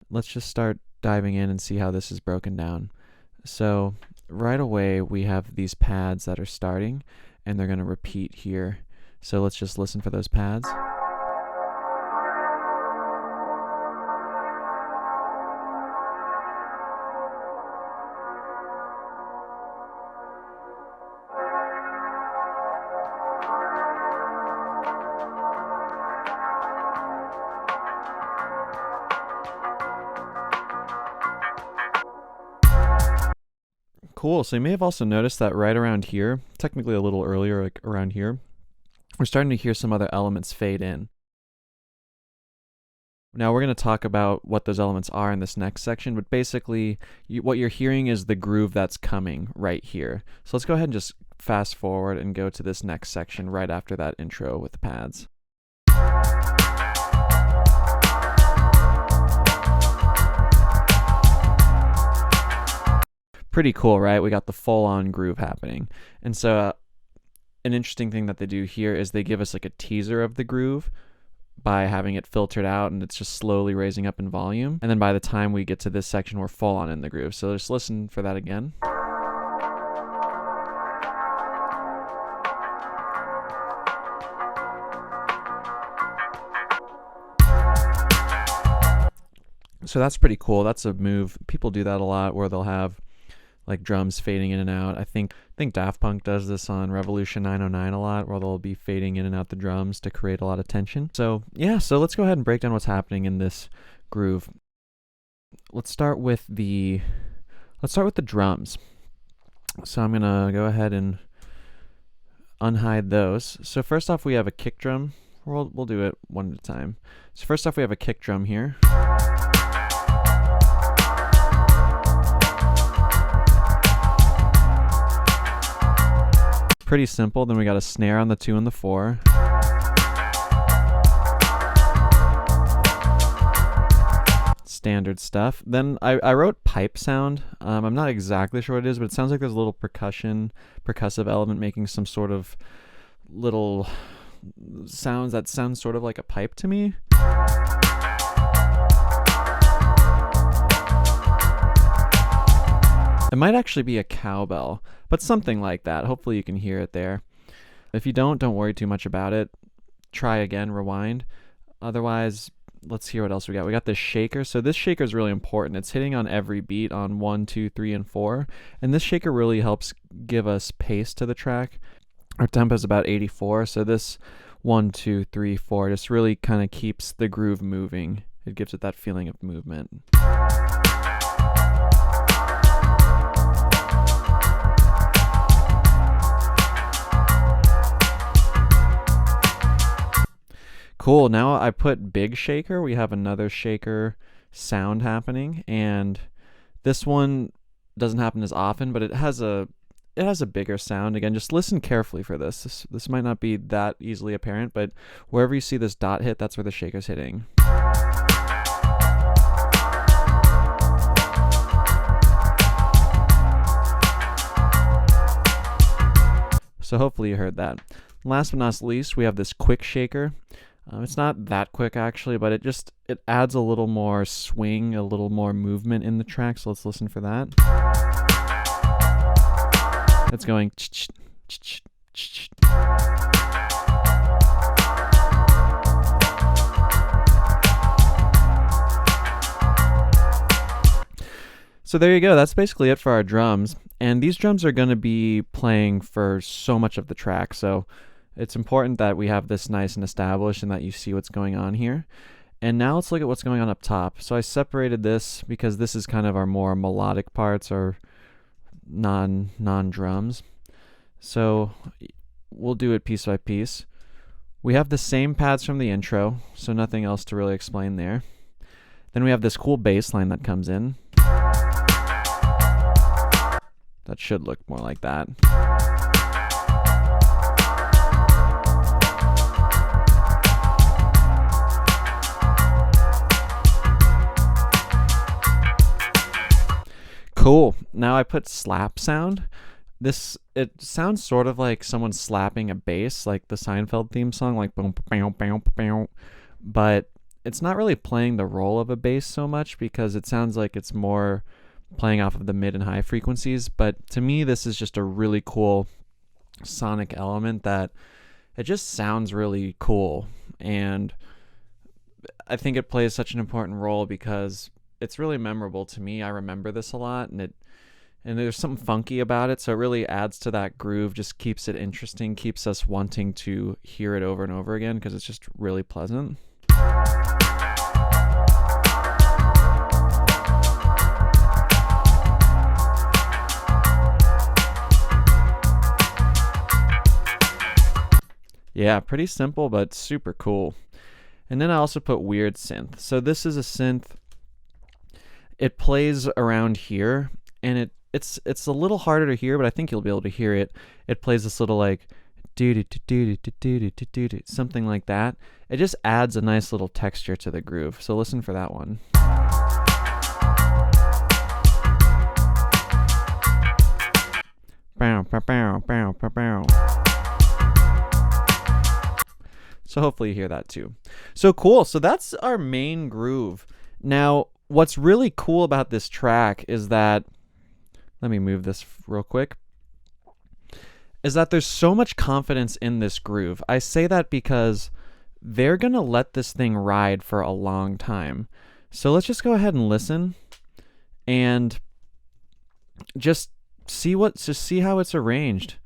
Let's just start diving in and see how this is broken down. So right away we have these pads that are starting and they're going to repeat here. So let's just listen for those pads. Cool. So you may have also noticed that right around here, technically a little earlier, like around here, we're starting to hear some other elements fade in. Now we're going to talk about what those elements are in this next section, but basically what you're hearing is the groove that's coming right here. So let's go ahead and just fast forward and go to this next section right after that intro with the pads. Pretty cool, right? We got the full-on groove happening. And so an interesting thing that they do here is they give us like a teaser of the groove by having it filtered out, and it's just slowly raising up in volume. And then by the time we get to this section, we're full on in the groove. So just listen for that again. So that's pretty cool. That's a move. People do that a lot where they'll have like drums fading in and out. I think Daft Punk does this on Revolution 909 a lot, where they'll be fading in and out the drums to create a lot of tension. So yeah, so let's go ahead and break down what's happening in this groove. Let's start with the drums. So I'm gonna go ahead and unhide those. So first off, we have a kick drum. We'll do it one at a time. So first off, we have a kick drum here. Pretty simple. Then we got a snare on the 2 and the 4. Standard stuff. Then I wrote pipe sound. I'm not exactly sure what it is, but it sounds like there's a little percussive element making some sort of little sounds that sound sort of like a pipe to me. It might actually be a cowbell, but something like that. Hopefully you can hear it there. If you don't worry too much about it. Try again, rewind. Otherwise, let's hear what else we got. We got this shaker. So this shaker is really important. It's hitting on every beat on 1, 2, 3, and 4. And this shaker really helps give us pace to the track. Our tempo is about 84. So this 1, 2, 3, 4 just really kind of keeps the groove moving. It gives it that feeling of movement. Cool. Now I put big shaker. We have another shaker sound happening, and this one doesn't happen as often, but it has a bigger sound. Again, just listen carefully for this. This might not be that easily apparent, but wherever you see this dot hit, that's where the shaker's hitting. So hopefully you heard that. Last but not least, we have this quick shaker. It's not that quick actually, but it adds a little more swing, a little more movement in the track. So let's listen for that. It's going. So there you go. That's basically it for our drums. And these drums are going to be playing for so much of the track. So it's important that we have this nice and established and that you see what's going on here. And now let's look at what's going on up top. So I separated this because this is kind of our more melodic parts, or non-drums. So we'll do it piece by piece. We have the same pads from the intro, so nothing else to really explain there. Then we have this cool bass line that comes in. That should look more like that. Cool. Now I put slap sound. It sounds sort of like someone slapping a bass, like the Seinfeld theme song, like boom, boom, boom, boom. But it's not really playing the role of a bass so much because it sounds like it's more playing off of the mid and high frequencies. But to me, this is just a really cool sonic element that it just sounds really cool. And I think it plays such an important role because it's really memorable to me. I remember this a lot, and there's something funky about it, so it really adds to that groove, just keeps it interesting, keeps us wanting to hear it over and over again because it's just really pleasant. Yeah, pretty simple, but super cool. And then I also put weird synth. So this is a synth. It plays around here, and it's a little harder to hear, but I think you'll be able to hear it. It plays this little like something like that. It just adds a nice little texture to the groove. So listen for that one. So hopefully you hear that too. So cool. So that's our main groove. Now, what's really cool about this track is that, let me move this real quick, is that there's so much confidence in this groove. I say that because they're going to let this thing ride for a long time. So let's just go ahead and listen and just see how it's arranged.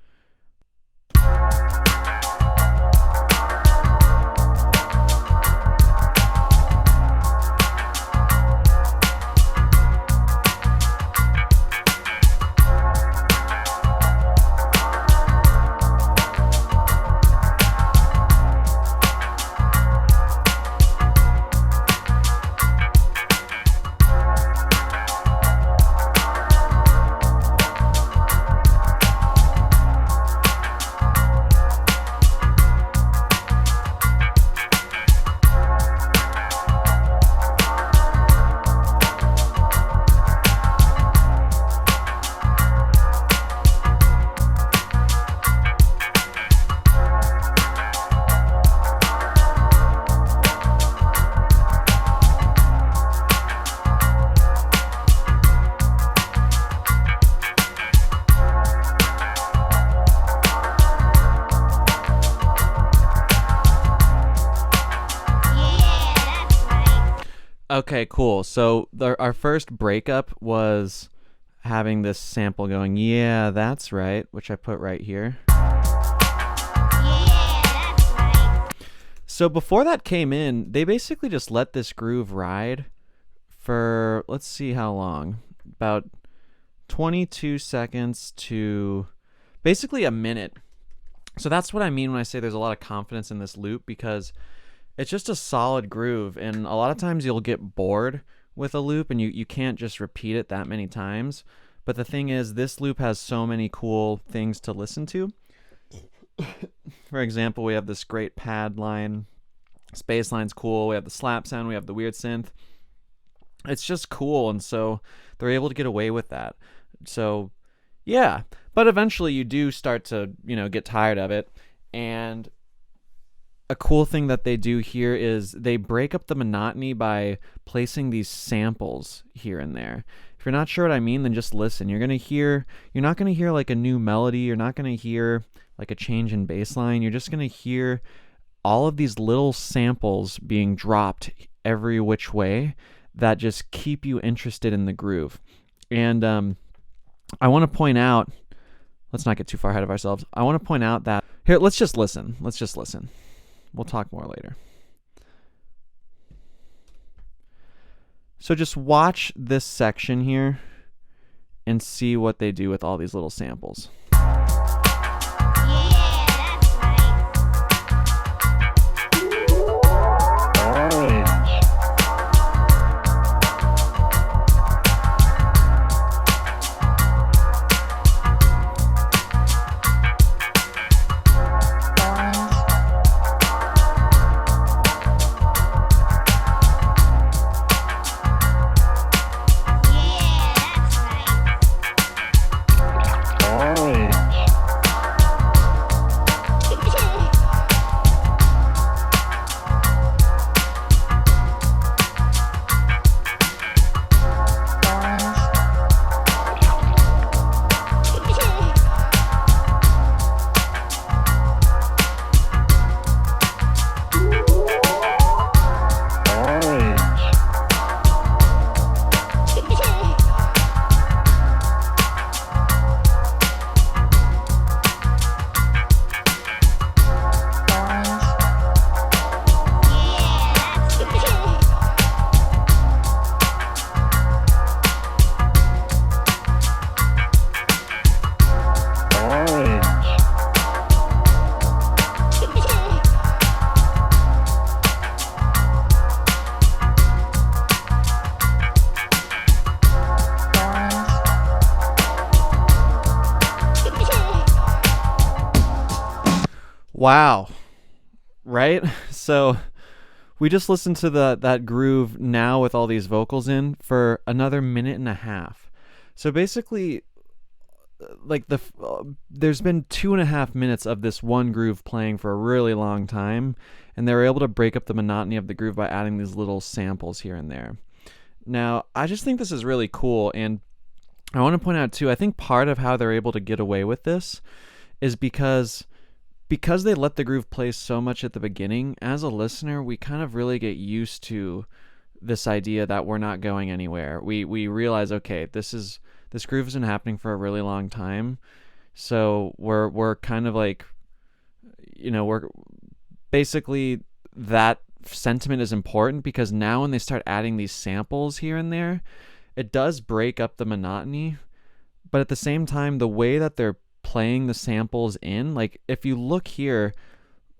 Okay, cool. So our first breakup was having this sample going, yeah, that's right, which I put right here. Yeah, that's right. So before that came in, they basically just let this groove ride for, let's see how long, about 22 seconds to basically a minute. So that's what I mean when I say there's a lot of confidence in this loop, because it's just a solid groove, and a lot of times you'll get bored with a loop and you can't just repeat it that many times. But the thing is, this loop has so many cool things to listen to. For example, we have this great pad line. Space line's cool. We have the slap sound. We have the weird synth. It's just cool, and so they're able to get away with that. So, yeah. But eventually you do start to, get tired of it. And a cool thing that they do here is they break up the monotony by placing these samples here and there. If you're not sure what I mean, then just listen. You're not going to hear like a new melody. You're not going to hear like a change in bass line. You're just going to hear all of these little samples being dropped every which way that just keep you interested in the groove. And I want to point out, let's not get too far ahead of ourselves. I want to point out that, here, let's just listen. We'll talk more later. So just watch this section here and see what they do with all these little samples. Yeah, that's right. Wow. Right? So we just listened to that groove now with all these vocals in for another minute and a half. So basically, like there's been 2.5 minutes of this one groove playing for a really long time, and they were able to break up the monotony of the groove by adding these little samples here and there. Now, I just think this is really cool, and I want to point out too, I think part of how they're able to get away with this is because they let the groove play so much at the beginning. As a listener, we kind of really get used to this idea that we're not going anywhere. We realize, okay, this groove has been happening for a really long time, so we're kind of like, we're basically, that sentiment is important, because now when they start adding these samples here and there, it does break up the monotony, but at the same time, the way that they're playing the samples in, like if you look here,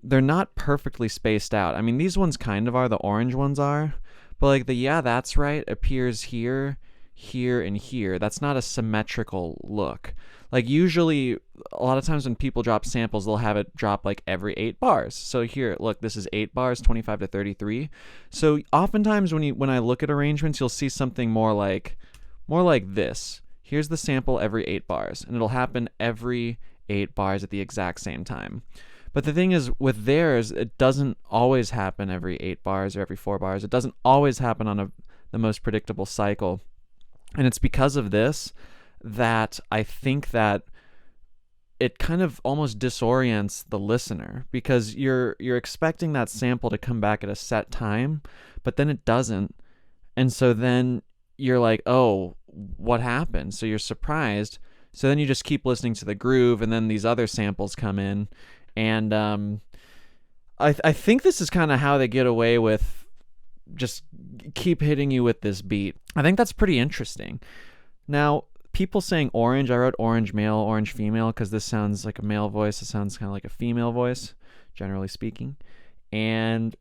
they're not perfectly spaced out. I mean, these ones kind of are, the orange ones are, but like the "yeah, that's right" appears here, here, and here. That's not a symmetrical look. Like usually, a lot of times when people drop samples, they'll have it drop like every 8 bars. So here, look, this is 8 bars, 25 to 33. So oftentimes when I look at arrangements, you'll see something more like this. Here's the sample every 8 bars, and it'll happen every 8 bars at the exact same time. But the thing is, with theirs, it doesn't always happen every 8 bars or every 4 bars. It doesn't always happen on the most predictable cycle. And it's because of this that I think that it kind of almost disorients the listener, because you're expecting that sample to come back at a set time, but then it doesn't. And so then you're like, oh, what happened? So you're surprised. So then you just keep listening to the groove, and then these other samples come in. And I think this is kind of how they get away with just keep hitting you with this beat. I think that's pretty interesting. Now, people saying orange, I wrote orange male, orange female, because this sounds like a male voice. It sounds kind of like a female voice, generally speaking. And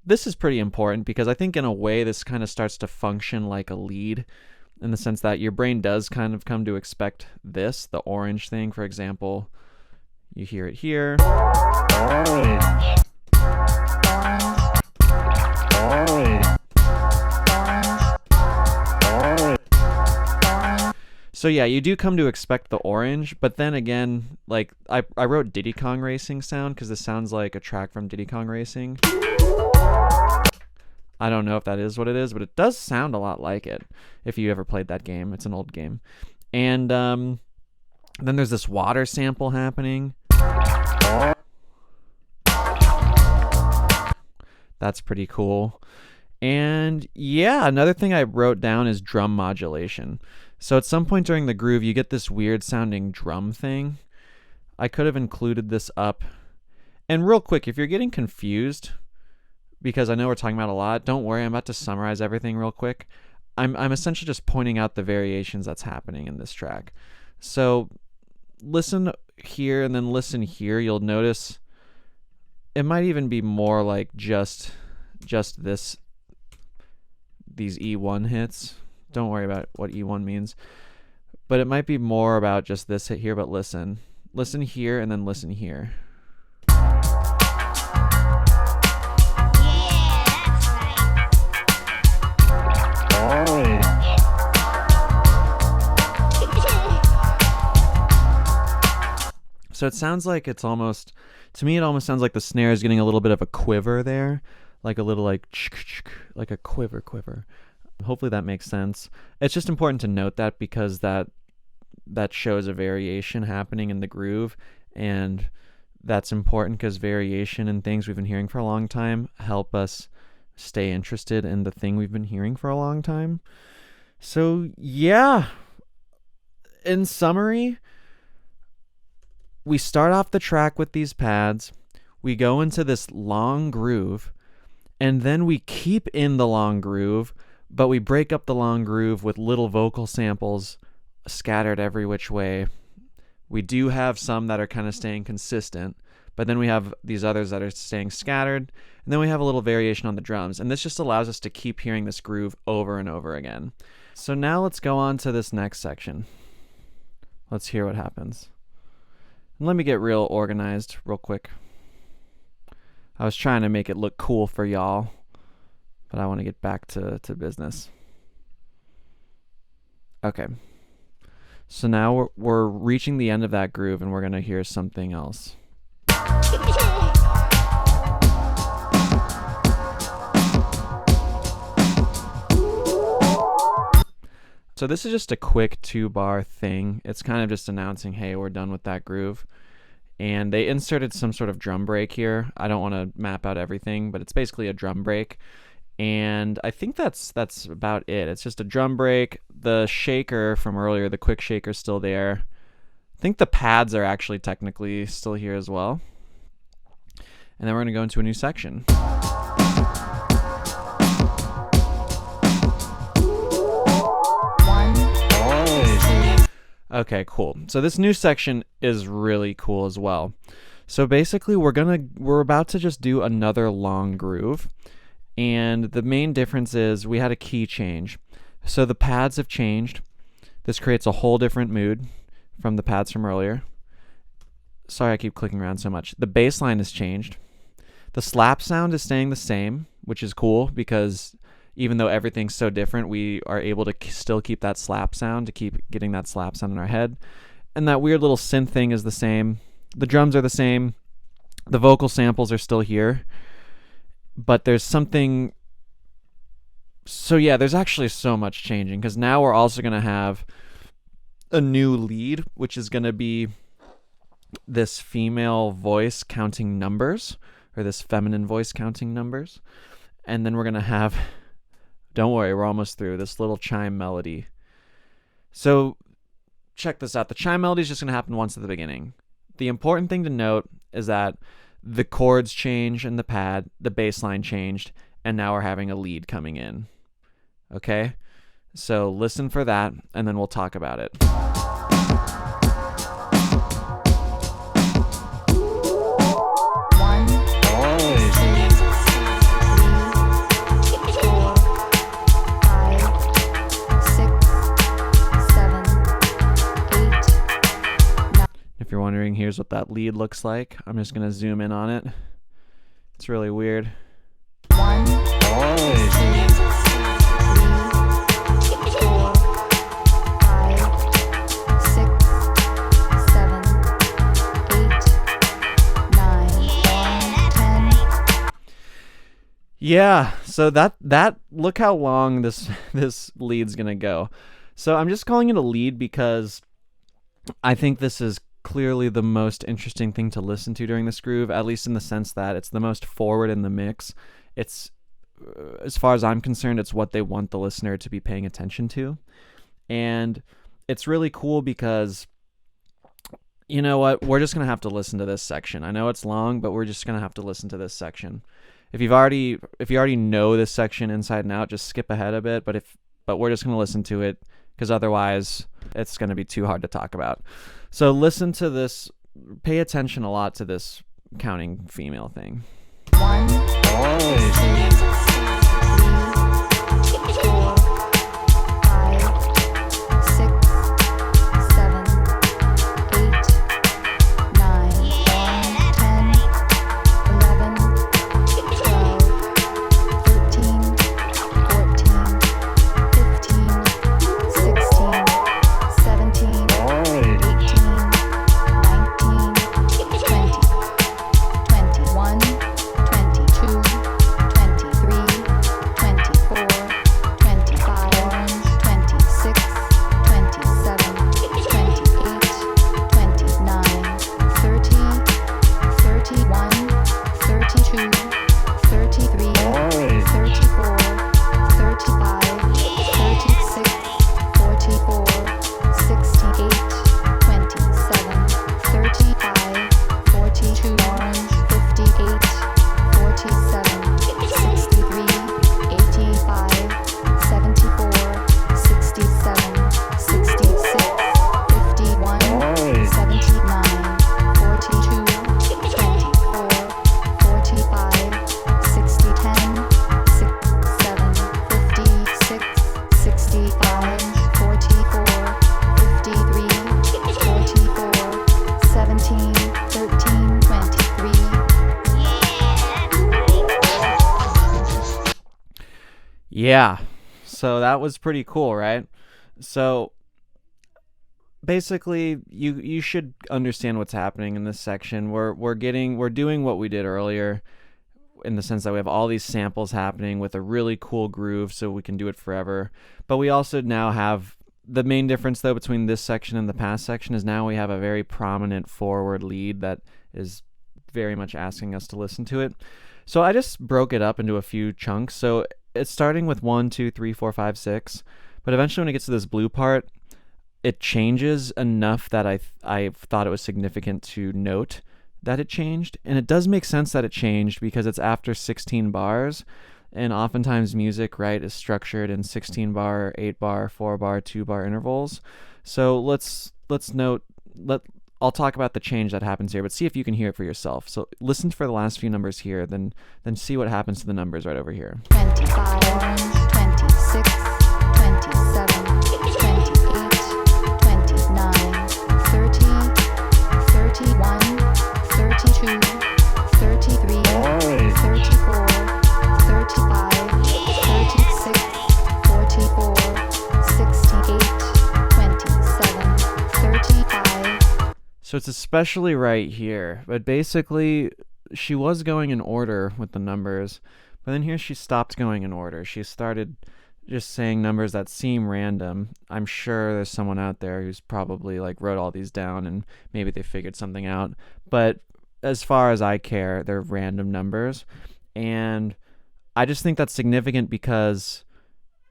this is pretty important, because I think in a way this kind of starts to function like a lead, in the sense that your brain does kind of come to expect this, the orange thing. For example, you hear it here. Orange. So yeah, you do come to expect the orange, but then again, like I wrote Diddy Kong Racing sound, because this sounds like a track from Diddy Kong Racing. I don't know if that is what it is, but it does sound a lot like it, if you ever played that game. It's an old game. And then there's this water sample happening. That's pretty cool. And yeah, another thing I wrote down is drum modulation. So at some point during the groove, you get this weird sounding drum thing. I could have included this up. And real quick, if you're getting confused, because I know we're talking about a lot, don't worry, I'm about to summarize everything real quick. I'm essentially just pointing out the variations that's happening in this track. So listen here and then listen here. You'll notice it might even be more like just these E1 hits. Don't worry about what E1 means. But it might be more about just this hit here, but listen. Listen here and then listen here. So it sounds like it's almost, to me, it almost sounds like the snare is getting a little bit of a quiver there, like a little like a quiver. Hopefully that makes sense. It's just important to note that, because that shows a variation happening in the groove, and that's important because variation and things we've been hearing for a long time help us stay interested in the thing we've been hearing for a long time. So yeah, in summary, we start off the track with these pads, we go into this long groove, and then we keep in the long groove, but we break up the long groove with little vocal samples scattered every which way. We do have some that are kind of staying consistent, but then we have these others that are staying scattered, and then we have a little variation on the drums, and this just allows us to keep hearing this groove over and over again. So now let's go on to this next section. Let's hear what happens. And let me get real organized real quick. I was trying to make it look cool for y'all, but I want to get back to business. Okay. So now we're reaching the end of that groove, and we're going to hear something else. So this is just a quick 2-bar thing. It's kind of just announcing, hey, we're done with that groove. And they inserted some sort of drum break here. I don't want to map out everything, but it's basically a drum break. And I think that's about it. It's just a drum break. The shaker from earlier, the quick shaker's still there. I think the pads are actually technically still here as well. And then we're going to go into a new section. Okay, cool. So this new section is really cool as well. So basically we're about to just do another long groove. And the main difference is we had a key change. So the pads have changed. This creates a whole different mood from the pads from earlier. Sorry I keep clicking around so much. The bass line has changed. The slap sound is staying the same, which is cool because even though everything's so different, we are able to still keep that slap sound, to keep getting that slap sound in our head. And that weird little synth thing is the same. The drums are the same. The vocal samples are still here. But there's something... So yeah, there's actually so much changing, because now we're also going to have a new lead, which is going to be this female voice counting numbers, or this feminine voice counting numbers. And then we're going to have... Don't worry, we're almost through. This little chime melody. So check this out. The chime melody is just going to happen once at the beginning. The important thing to note is that the chords change in the pad, the bass line changed, and now we're having a lead coming in. Okay? So listen for that, and then we'll talk about it. If you're wondering, here's what that lead looks like. I'm just going to zoom in on it. It's really weird. 1, 2, 3, 4, 5, 6, 7, 8, 9, 10. Yeah, so that look how long this lead's going to go. So I'm just calling it a lead because I think this is clearly the most interesting thing to listen to during this groove, at least in the sense that it's the most forward in the mix. It's, as far as I'm concerned, it's what they want the listener to be paying attention to. And it's really cool because, you know what, we're just going to have to listen to this section. I know it's long, but we're just going to have to listen to this section. If you already know this section inside and out, just skip ahead a bit, but we're just going to listen to it, because otherwise it's going to be too hard to talk about. So listen to this, pay attention a lot to this counting female thing. 1, 2, 3, 4, 5, 6, 7, 8, 9, 10, 11, 12, 13, 14, 15, 16, 17, 18, 19, 20, 21, 22, 23, Yeah. So that was pretty cool, right? So basically you should understand what's happening in this section. We're doing what we did earlier in the sense that we have all these samples happening with a really cool groove so we can do it forever. But we also now have the main difference though between this section and the past section is now we have a very prominent forward lead that is very much asking us to listen to it. So I just broke it up into a few chunks. So it's starting with 1, 2, 3, 4, 5, 6. But eventually when it gets to this blue part, it changes enough that I thought it was significant to note that it changed. And it does make sense that it changed because it's after 16 bars. And oftentimes music, right, is structured in 16 bar, 8 bar, 4 bar, 2 bar intervals. So let's note, I'll talk about the change that happens here, but see if you can hear it for yourself. So listen for the last few numbers here, then see what happens to the numbers right over here. 25, 26, 27, 28, 29, 30, 31, 32, 33, 34, 35, 36, 44, 68, 27, 35. So it's especially right here, but basically she was going in order with the numbers, but then here she stopped going in order. She started just saying numbers that seem random. I'm sure there's someone out there who's probably like wrote all these down and maybe they figured something out, but as far as I care, they're random numbers. And I just think that's significant because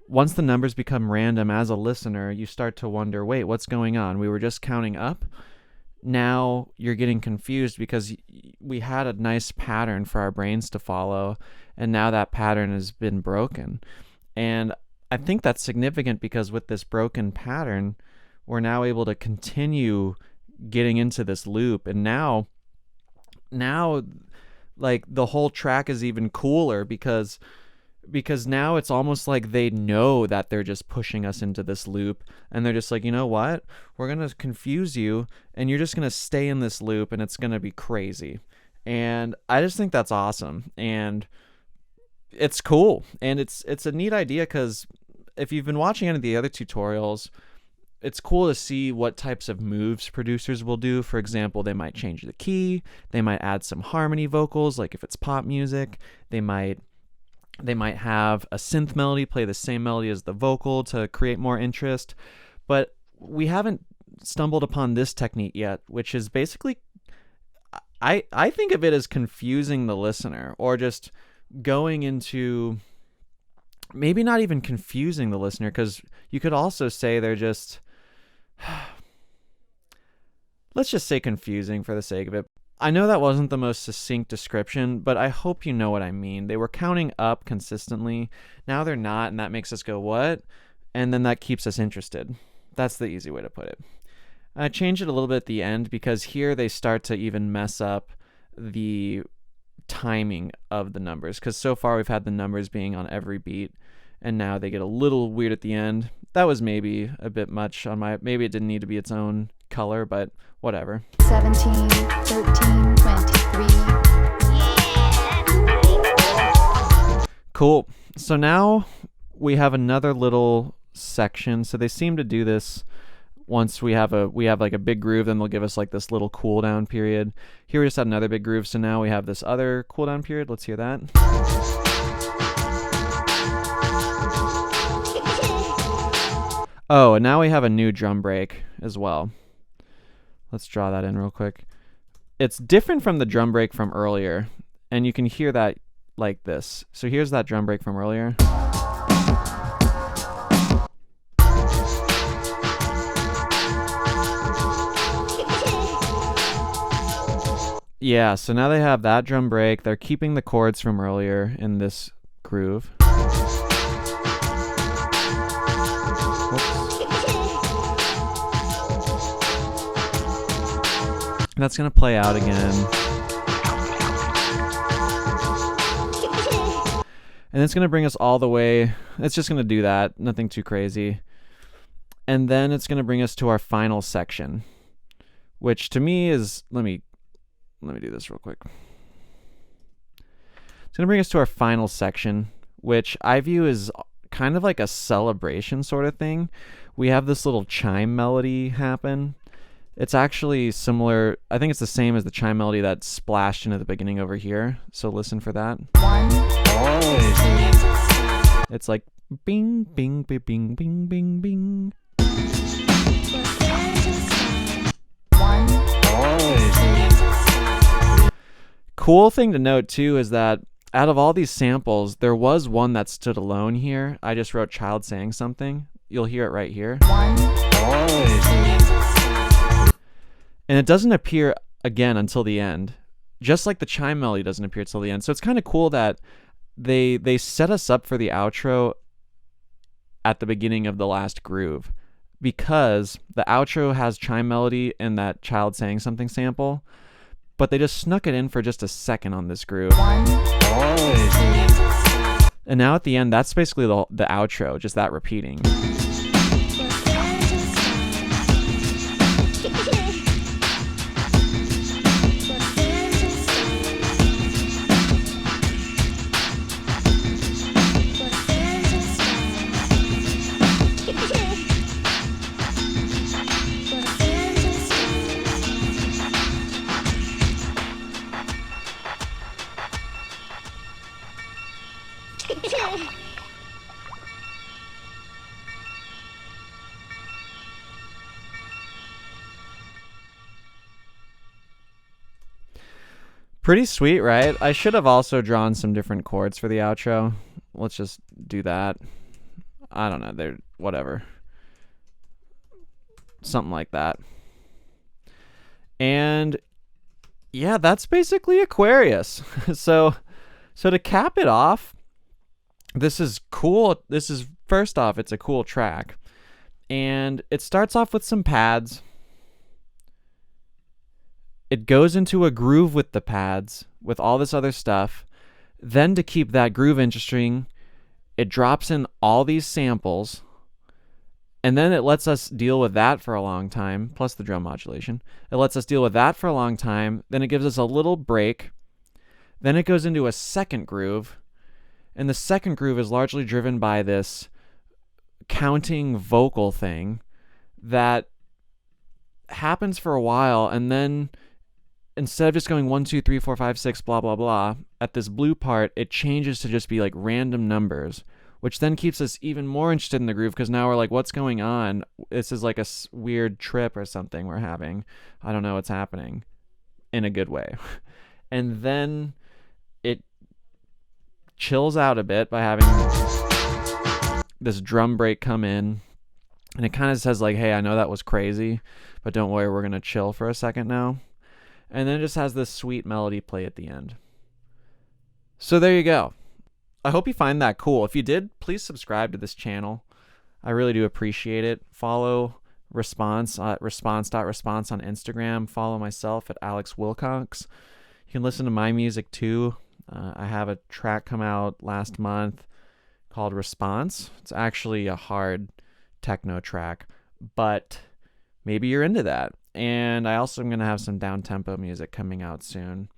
once the numbers become random as a listener, you start to wonder, wait, what's going on? We were just counting up. Now you're getting confused because we had a nice pattern for our brains to follow, and now that pattern has been broken. And I think that's significant because with this broken pattern, we're now able to continue getting into this loop. And now like the whole track is even cooler because now it's almost like they know that they're just pushing us into this loop, and they're just like, you know what, we're gonna confuse you and you're just gonna stay in this loop and it's gonna be crazy. And I just think that's awesome, and it's cool, and it's a neat idea because if you've been watching any of the other tutorials, it's cool to see what types of moves producers will do. For example, they might change the key, they might add some harmony vocals, like if it's pop music, they might have a synth melody play the same melody as the vocal to create more interest. But we haven't stumbled upon this technique yet, which is basically, I think of it as confusing the listener, or just going into, maybe not even confusing the listener, because you could also say they're just, let's just say confusing for the sake of it. I know that wasn't the most succinct description, but I hope you know what I mean. They were counting up consistently. Now they're not, and that makes us go, what? And then that keeps us interested. That's the easy way to put it. I changed it a little bit at the end because here they start to even mess up the timing of the numbers, because so far we've had the numbers being on every beat, and now they get a little weird at the end. That was maybe a bit much on my, maybe it didn't need to be its own color, but whatever. 17, 13, 23. Cool. So now we have another little section. So they seem to do this once we have like a big groove, then they'll give us like this little cool down period. Here we just had another big groove, so now we have this other cool down period. Let's hear that. Oh, and now we have a new drum break as well. Let's draw that in real quick. It's different from the drum break from earlier, and you can hear that like this. So here's that drum break from earlier. Yeah, so now they have that drum break. They're keeping the chords from earlier in this groove. That's going to play out again. And it's going to bring us all the way. It's just going to do that. Nothing too crazy. And then it's going to bring us to our final section, which to me is, let me do this real quick. It's going to bring us to our final section, which I view as kind of like a celebration sort of thing. We have this little chime melody happen. It's actually similar. I think it's the same as the chime melody that splashed in at the beginning over here. So listen for that. 1, 2, It's like bing, bing, bing, bing, bing, bing, bing. 1, 2, Cool thing to note too is that out of all these samples, there was one that stood alone here. I just wrote child saying something. You'll hear it right here. 1, 2, And it doesn't appear again until the end. Just like the chime melody doesn't appear until the end. So it's kind of cool that they set us up for the outro at the beginning of the last groove, because the outro has chime melody and that child saying something sample, but they just snuck it in for just a second on this groove. 1, 2, And now at the end, that's basically the outro, just that repeating. Pretty sweet, right? I should have also drawn some different chords for the outro. Let's just do that. I don't know. They're whatever. Something like that. And yeah, that's basically Aquarius. So to cap it off, this is cool. This is, first off, it's a cool track. And it starts off with some pads. It goes into a groove with the pads, with all this other stuff. Then to keep that groove interesting, it drops in all these samples. And then it lets us deal with that for a long time, plus the drum modulation. It lets us deal with that for a long time. Then it gives us a little break. Then it goes into a second groove. And the second groove is largely driven by this counting vocal thing that happens for a while, and then instead of just going 1, 2, 3, 4, 5, 6, blah, blah, blah, at this blue part, it changes to just be like random numbers, which then keeps us even more interested in the groove, because now we're like, what's going on? This is like a weird trip or something we're having. I don't know what's happening, in a good way. And then it chills out a bit by having this drum break come in, and it kind of says like, hey, I know that was crazy, but don't worry, we're going to chill for a second now. And then it just has this sweet melody play at the end. So there you go. I hope you find that cool. If you did, please subscribe to this channel. I really do appreciate it. Follow Response at response.response on Instagram. Follow myself at Alex Wilcox. You can listen to my music too. I have a track come out last month called Response. It's actually a hard techno track, but maybe you're into that. And I also am going to have some down-tempo music coming out soon,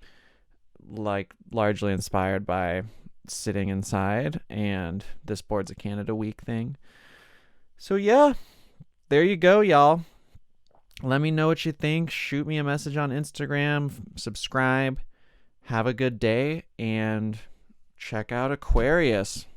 like largely inspired by sitting inside and this Boards of Canada week thing. So yeah, there you go, y'all. Let me know what you think. Shoot me a message on Instagram. Subscribe. Have a good day, and check out Aquarius.